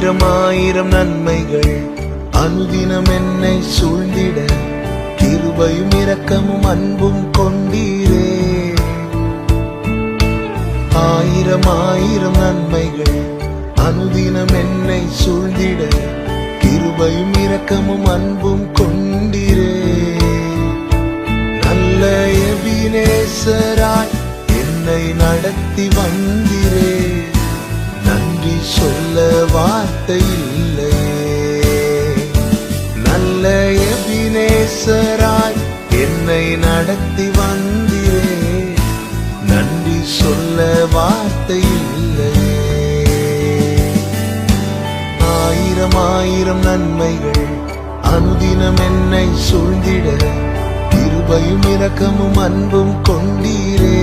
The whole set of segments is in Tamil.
ஆயிரம் ஆயிரம் நன்மைகள் அனுதினம் என்னை சூழ்ந்திட கிருபையும் இரக்கமும் அன்பும் கொண்டீரே. ஆயிரம் ஆயிரம் நன்மைகள் அனுதினம் என்னை சூழ்ந்திட கிருபையும் இரக்கமும் அன்பும் கொண்டீரே. நல்ல எபினேசராய் என்னை நடத்தி வந்தீரே. நன்றி சொல்ல வார்த்தை இல்லையே. நல்ல எபினேசராய் என்னை நடத்தி வந்தீரே. நன்றி சொல்ல வார்த்தை இல்லையே. ஆயிரம் ஆயிரம் நன்மைகள் அனுதினம் என்னை சூழ்ந்திட கிருபையும் இரக்கமும் அன்பும் கொண்டீரே.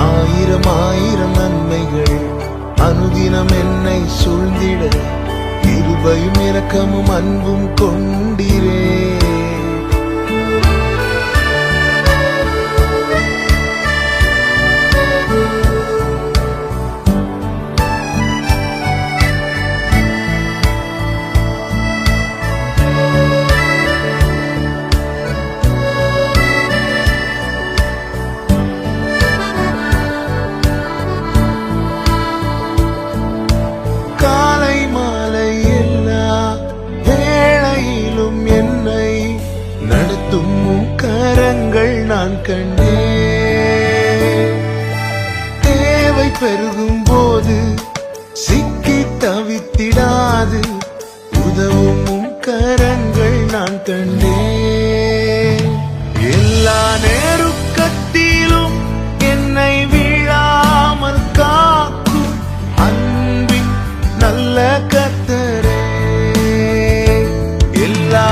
ஆயிரம் ஆயிரம் நன்மைகள் அனுதினம் என்னை சூழ்ந்திட கிருபையும் இரக்கமும் அன்பும் கொண்டீரே. கரங்கள் நான் கண்டேன். தேவை பெருகும் போது சிக்கி தவித்திடாது உதவும் கரங்கள் நான் கண்டேன். எல்லா நேருக்கத்திலும் என்னை வீழாமல் காக்கும் அன்பின் நல்ல கர்த்தரே. எல்லா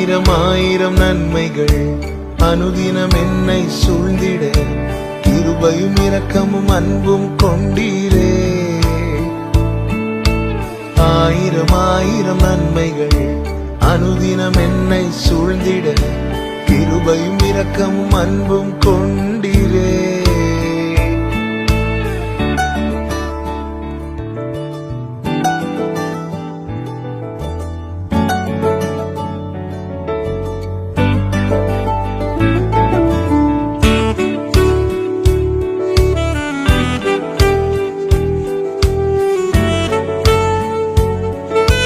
ஆயிரம் ஆயிரம் நன்மைகள் அனுதினம் என்னை சூழ்ந்திட கிருபையும் இரக்கமும் அன்பும் கொண்டீரே. ஆயிரம் ஆயிரம் நன்மைகள் அனுதினம் என்னை சூழ்ந்திட கிருபையும் இரக்கமும் அன்பும் கொண்டீரே.